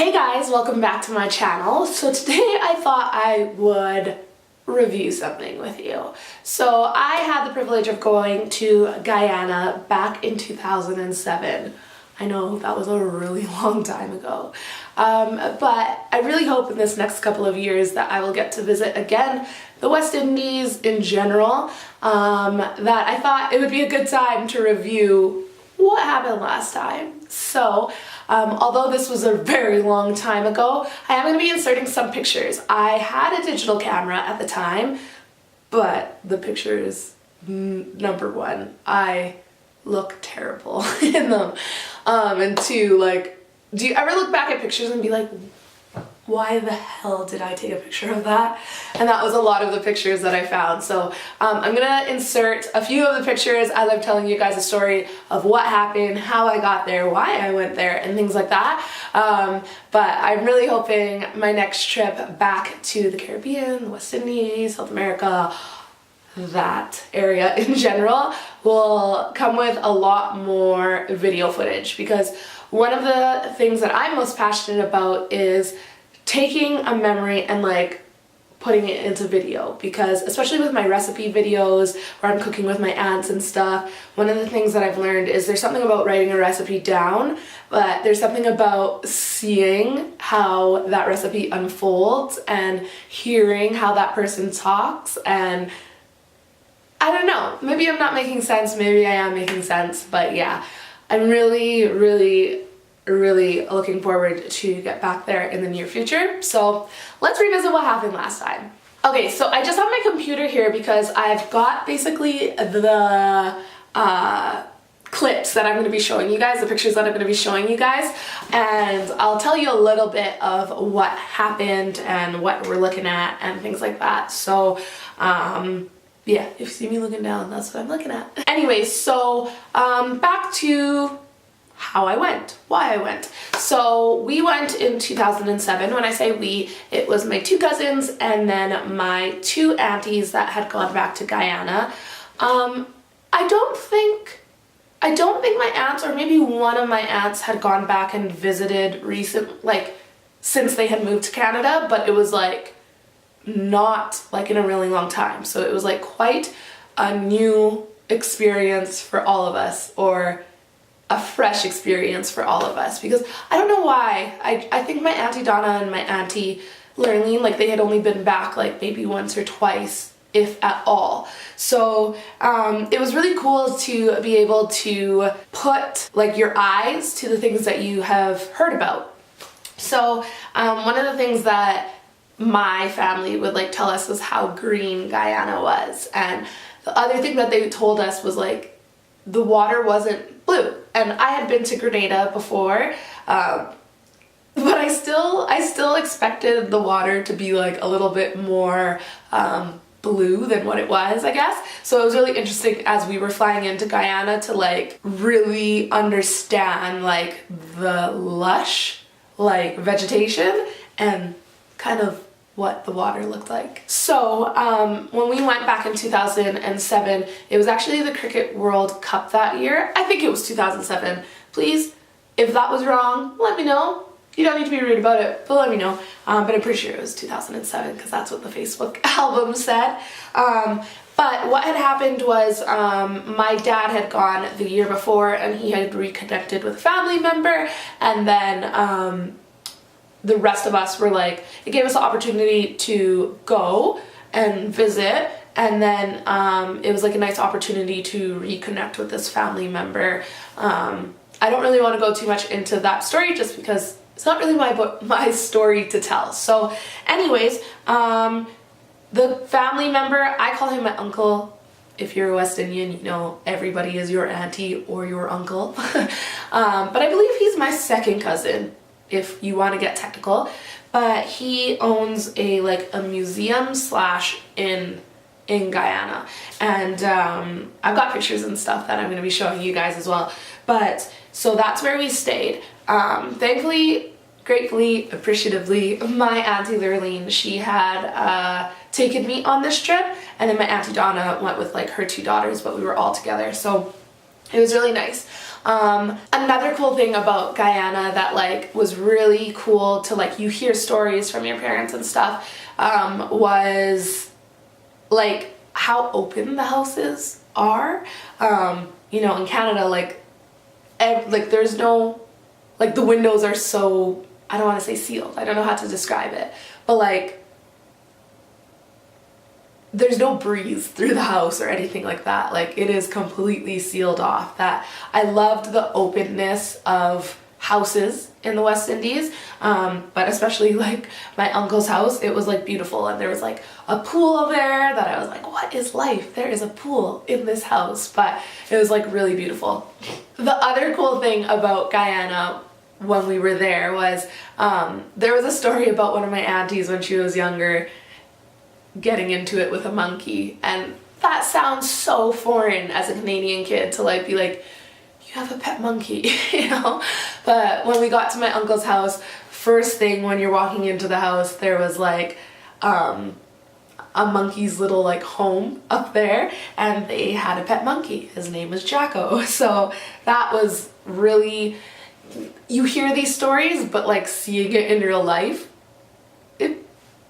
Hey guys, welcome back to my channel. So today I thought I would review something with you. So I had the privilege of going to Guyana back in 2007. I know that was a really long time ago. But I really hope in this next couple of years that I will get to visit again the West Indies in general. That I thought it would be a good time to review what happened last time. So although this was a very long time ago, I am going to be inserting some pictures. I had a digital camera at the time, but the pictures, number one, I look terrible in them. And two, like, do you ever look back at pictures and be like, why the hell did I take a picture of that? And that was a lot of the pictures that I found. So I'm gonna insert a few of the pictures as I'm telling you guys a story of what happened, how I got there, why I went there, and things like that. But I'm really hoping my next trip back to the Caribbean, the West Indies, South America, that area in general, will come with a lot more video footage, because one of the things that I'm most passionate about is taking a memory and like putting it into video, because especially with my recipe videos where I'm cooking with my aunts and stuff, one of the things that I've learned is there's something about writing a recipe down, but there's something about seeing how that recipe unfolds and hearing how that person talks. And I don't know, maybe I'm not making sense, maybe I am making sense, but yeah, I'm really looking forward to get back there in the near future. So let's revisit what happened last time. Okay, so I just have my computer here because I've got basically the clips that I'm going to be showing you guys, the pictures that I'm going to be showing you guys, and I'll tell you a little bit of what happened and what we're looking at and things like that. So yeah, if you see me looking down, that's what I'm looking at. Anyway, so back to how I went, why I went. So we went in 2007. When I say we, it was my two cousins and then my two aunties that had gone back to Guyana. I don't think my aunts, or maybe one of my aunts, had gone back and visited since they had moved to Canada, but it was like not like in a really long time. So it was like quite a new experience for all of us, or a fresh experience for all of us, because I don't know why. I think my Auntie Donna and my Auntie Lurleen, like, they had only been back like maybe once or twice, if at all. So it was really cool to be able to put like your eyes to the things that you have heard about. So one of the things that my family would like tell us was how green Guyana was, and the other thing that they told us was like the water wasn't blue. And I had been to Grenada before, but I still expected the water to be like a little bit more blue than what it was, I guess. So it was really interesting as we were flying into Guyana to like really understand like the lush like vegetation and kind of what the water looked like. So when we went back in 2007, it was actually the Cricket World Cup that year. I think it was 2007. Please, if that was wrong, let me know. You don't need to be rude about it, but let me know. But I'm pretty sure it was 2007 because that's what the Facebook album said. But what had happened was my dad had gone the year before and he had reconnected with a family member, and then the rest of us were like, it gave us the opportunity to go and visit, and then it was like a nice opportunity to reconnect with this family member. I don't really want to go too much into that story just because it's not really my story to tell. So anyways, the family member, I call him my uncle. If you're a West Indian, you know everybody is your auntie or your uncle. But I believe he's my second cousin, if you want to get technical, but he owns a museum / in Guyana, and I've got pictures and stuff that I'm going to be showing you guys as well. But so that's where we stayed. Thankfully, gratefully, appreciatively, my Auntie Lurleen, she had taken me on this trip, and then my Auntie Donna went with like her two daughters, but we were all together, so it was really nice. Another cool thing about Guyana that like was really cool to like, you hear stories from your parents and stuff, was like how open the houses are. You know, in Canada, like there's no, like the windows are so, I don't want to say sealed, I don't know how to describe it, but like there's no breeze through the house or anything like that. Like it is completely sealed off. That I loved the openness of houses in the West Indies, but especially like my uncle's house, it was like beautiful, and there was like a pool there that I was like, what is life? There is a pool in this house. But it was like really beautiful. The other cool thing about Guyana when we were there was there was a story about one of my aunties when she was younger getting into it with a monkey, and that sounds so foreign as a Canadian kid to like be like, you have a pet monkey, you know? But when we got to my uncle's house, first thing when you're walking into the house, there was like a monkey's little like home up there, and they had a pet monkey. His name was Jacko. So that was really, you hear these stories, but like seeing it in real life,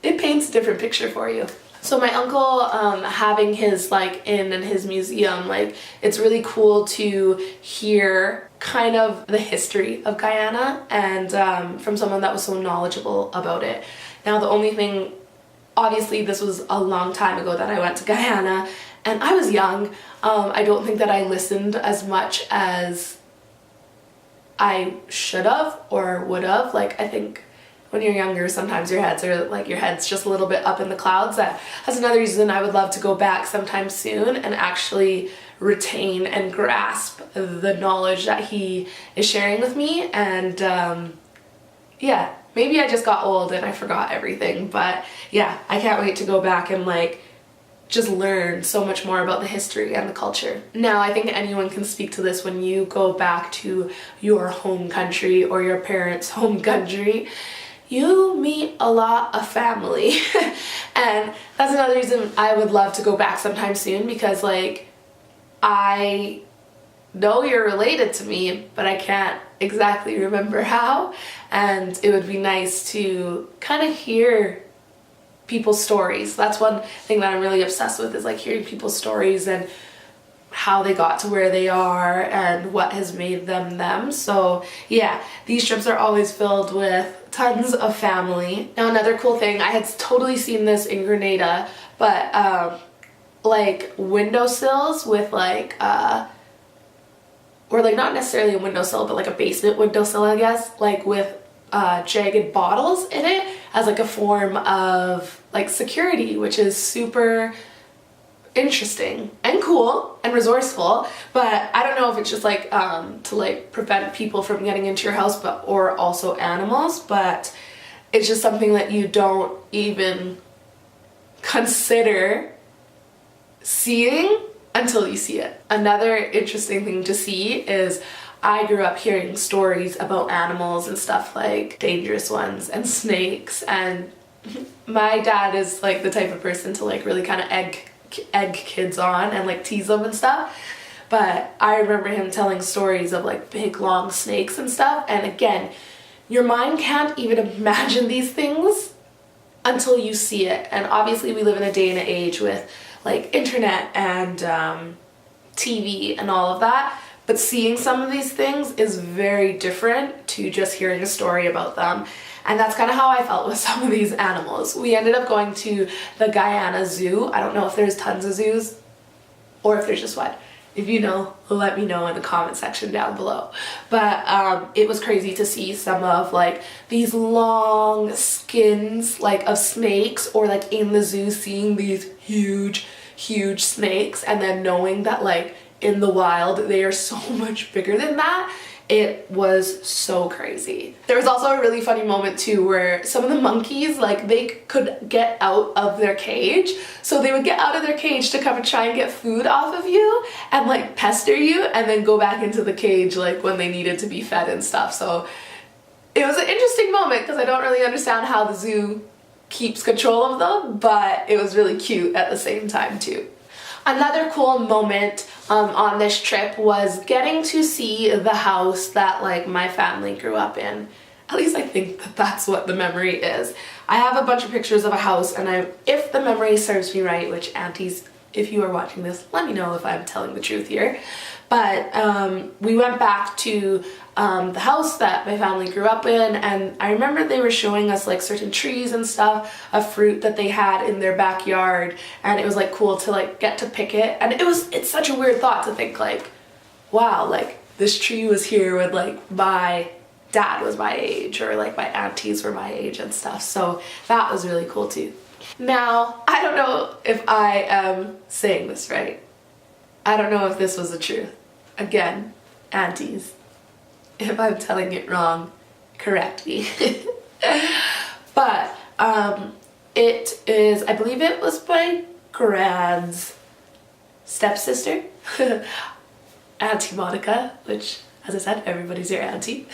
it paints a different picture for you. So my uncle having his like inn and his museum, like it's really cool to hear kind of the history of Guyana, and from someone that was so knowledgeable about it. Now the only thing, obviously this was a long time ago that I went to Guyana, and I was young. I don't think that I listened as much as I should have or would have. Like I think when you're younger, sometimes your head's just a little bit up in the clouds. That's another reason I would love to go back sometime soon and actually retain and grasp the knowledge that he is sharing with me. And yeah, maybe I just got old and I forgot everything, but yeah, I can't wait to go back and like just learn so much more about the history and the culture. Now, I think anyone can speak to this. When you go back to your home country or your parents' home country, you meet a lot of family. And that's another reason I would love to go back sometime soon, because like I know you're related to me, but I can't exactly remember how, and it would be nice to kind of hear people's stories. That's one thing that I'm really obsessed with, is like hearing people's stories and how they got to where they are and what has made them them. So yeah, these trips are always filled with tons of family. Now another cool thing, I had totally seen this in Grenada, but like windowsills with like or like not necessarily a windowsill, but like a basement windowsill, I guess, like with jagged bottles in it as like a form of like security, which is super interesting and cool and resourceful. But I don't know if it's just like to like prevent people from getting into your house, but or also animals, but it's just something that you don't even consider seeing until you see it. Another interesting thing to see is I grew up hearing stories about animals and stuff, like dangerous ones and snakes, and my dad is like the type of person to like really kind of egg kids on and like tease them and stuff. But I remember him telling stories of like big long snakes and stuff, and again, your mind can't even imagine these things until you see it. And obviously we live in a day and an age with like internet and TV and all of that, but seeing some of these things is very different to just hearing a story about them. And that's kind of how I felt with some of these animals. We ended up going to the Guyana Zoo. I don't know if there's tons of zoos or if there's just one. If you know, let me know in the comment section down below. But it was crazy to see some of like these long skins like of snakes, or like in the zoo seeing these huge snakes, and then knowing that like in the wild they are so much bigger than that. It was so crazy. There was also a really funny moment too where some of the monkeys, like they could get out of their cage. So they would get out of their cage to come and try and get food off of you and like pester you, and then go back into the cage like when they needed to be fed and stuff. So it was an interesting moment because I don't really understand how the zoo keeps control of them, but it was really cute at the same time too. Another cool moment on this trip was getting to see the house that like my family grew up in. At least I think that that's what the memory is. I have a bunch of pictures of a house, and if the memory serves me right, which aunties, if you are watching this, let me know if I'm telling the truth here. But we went back to the house that my family grew up in, and I remember they were showing us like certain trees and stuff of fruit that they had in their backyard, and it was like cool to like get to pick it. And it's such a weird thought to think like, wow, like this tree was here when like my dad was my age, or like my aunties were my age and stuff. So that was really cool too. Now, I don't know if I am saying this right. I don't know if this was the truth. Again, aunties, if I'm telling it wrong, correct me. But it is, I believe it was my grand's stepsister, Auntie Monica, which, as I said, everybody's your auntie.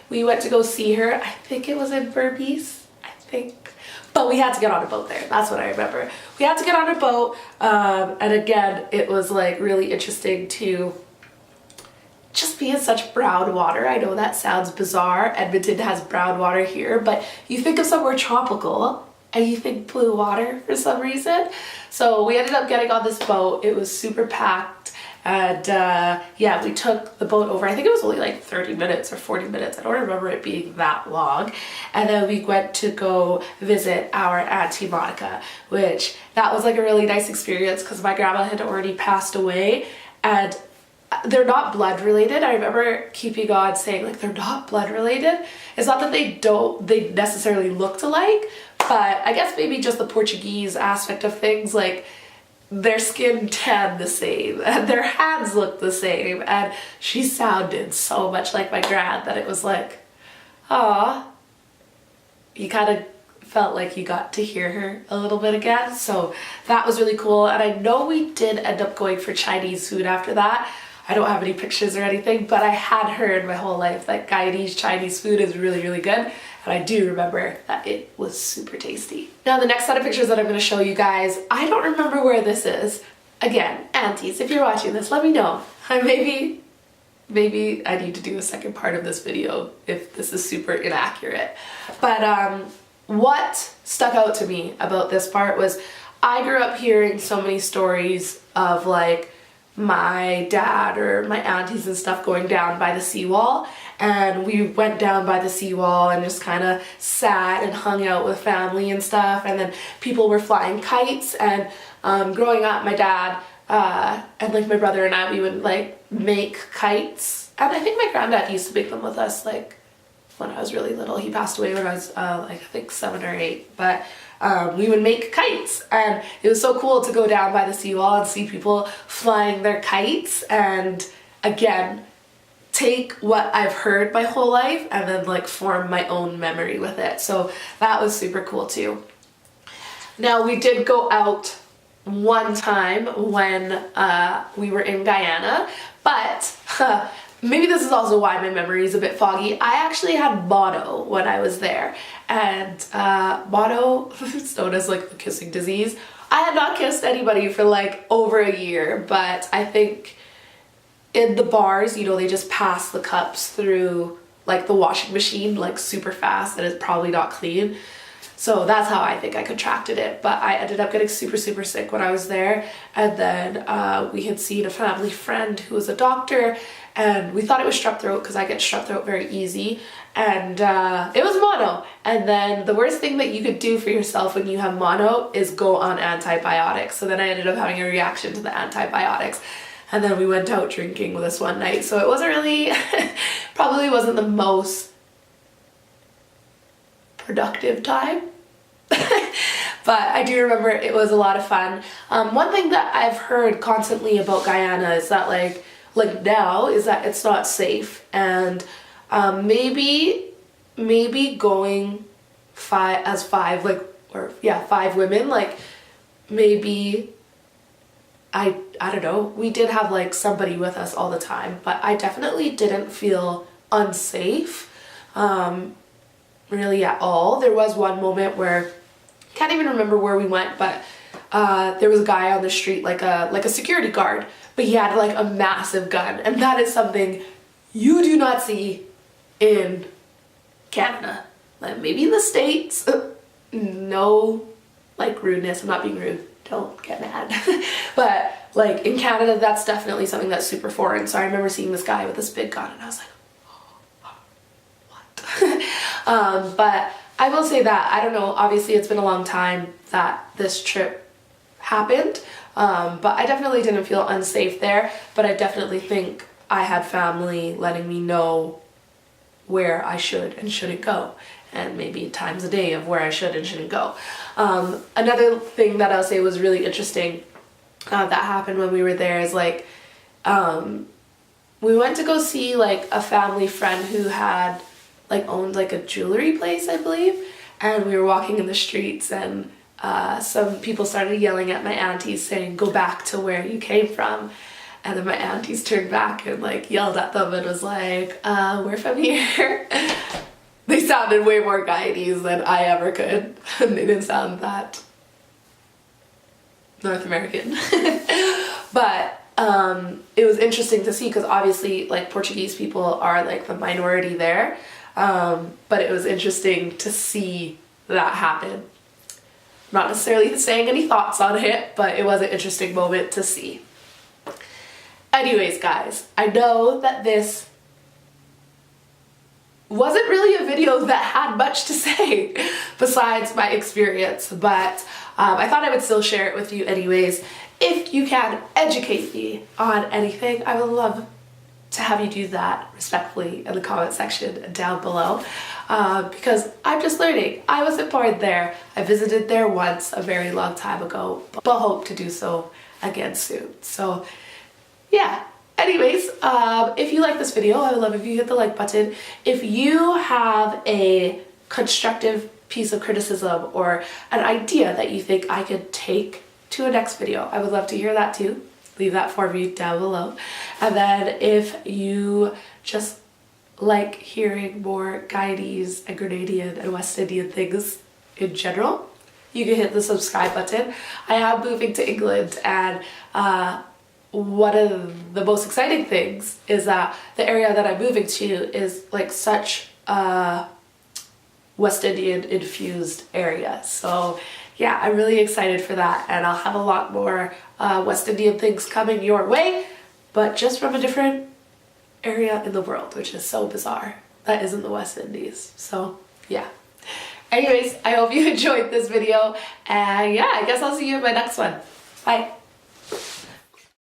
We went to go see her. I think it was in Berbice, I think. But we had to get on a boat there. That's what I remember. We had to get on a boat, and again, it was like really interesting to just be in such brown water. I know that sounds bizarre. Edmonton has brown water here, but you think of somewhere tropical and you think blue water for some reason. So we ended up getting on this boat. It was super packed, and yeah, we took the boat over. I think it was only like 30 minutes or 40 minutes. I don't remember it being that long. And then we went to go visit our Auntie Monica, which that was like a really nice experience because my grandma had already passed away, and they're not blood related. I remember keeping on saying like they're not blood related. It's not that they necessarily looked alike, but I guess maybe just the Portuguese aspect of things, like their skin tanned the same and their hands looked the same, and she sounded so much like my grand that it was like, ah, you kind of felt like you got to hear her a little bit again. So that was really cool. And I know we did end up going for Chinese food after that. I don't have any pictures or anything, but I had heard my whole life that Guyanese Chinese food is really, really good. And I do remember that it was super tasty. Now the next set of pictures that I'm gonna show you guys, I don't remember where this is. Again, aunties, if you're watching this, let me know. Maybe I need to do a second part of this video if this is super inaccurate. But what stuck out to me about this part was I grew up hearing so many stories of like my dad or my aunties and stuff going down by the seawall, and we went down by the seawall and just kind of sat and hung out with family and stuff, and then people were flying kites. And growing up, my dad and like my brother and I, we would like make kites, and I think my granddad used to make them with us like when I was really little. He passed away when I was like I think 7 or 8, but we would make kites, and it was so cool to go down by the seawall and see people flying their kites, and again take what I've heard my whole life and then like form my own memory with it. So that was super cool too. Now we did go out one time when we were in Guyana, but maybe this is also why my memory is a bit foggy. I actually had mono when I was there, and mono is known as like the kissing disease. I had not kissed anybody for like over a year, but I think in the bars, you know, they just pass the cups through like the washing machine like super fast, and it's probably not clean. So that's how I think I contracted it, but I ended up getting super, super sick when I was there. And then we had seen a family friend who was a doctor, and we thought it was strep throat because I get strep throat very easy, and it was mono. And then the worst thing that you could do for yourself when you have mono is go on antibiotics. So then I ended up having a reaction to the antibiotics, and then we went out drinking this one night. So it wasn't really, probably wasn't the most productive time. But I do remember it was a lot of fun. One thing that I've heard constantly about Guyana is that like now is that it's not safe, and maybe going five women, like maybe I don't know, we did have like somebody with us all the time, but I definitely didn't feel unsafe really at all. There was one moment where, can't even remember where we went, but there was a guy on the street, like a security guard, but he had like a massive gun, and that is something you do not see in Canada. Like maybe in the States, no, like rudeness, I'm not being rude, don't get mad. But like in Canada, that's definitely something that's super foreign. So I remember seeing this guy with this big gun and I was like, what? But I will say that, I don't know, obviously it's been a long time that this trip happened, but I definitely didn't feel unsafe there, but I definitely think I had family letting me know where I should and shouldn't go, and maybe times a day of where I should and shouldn't go. Another thing that I'll say was really interesting that happened when we were there is like, we went to go see like a family friend who had like owned like a jewelry place, I believe, and we were walking in the streets and some people started yelling at my aunties saying, go back to where you came from. And then my aunties turned back and like yelled at them and was like, we're from here. They sounded way more Guyanese than I ever could. And they didn't sound that North American. But it was interesting to see because obviously like Portuguese people are like the minority there. But it was interesting to see that happen. Not necessarily saying any thoughts on it, but it was an interesting moment to see. Anyways, guys, I know that this wasn't really a video that had much to say besides my experience, but I thought I would still share it with you anyways. If you can educate me on anything, I would love to have you do that respectfully in the comment section down below, because I'm just learning. I wasn't born there. I visited there once a very long time ago, but hope to do so again soon. So yeah, anyways, if you like this video, I would love if you hit the like button. If you have a constructive piece of criticism or an idea that you think I could take to a next video, I would love to hear that too. Leave that for me down below. And then if you just like hearing more Guyanese and Grenadian and West Indian things in general, you can hit the subscribe button. I am moving to England, and one of the most exciting things is that the area that I'm moving to is like such a West Indian infused area. So yeah, I'm really excited for that, and I'll have a lot more West Indian things coming your way, but just from a different area in the world, which is so bizarre. That isn't the West Indies. So yeah. Anyways, I hope you enjoyed this video, and yeah, I guess I'll see you in my next one. Bye.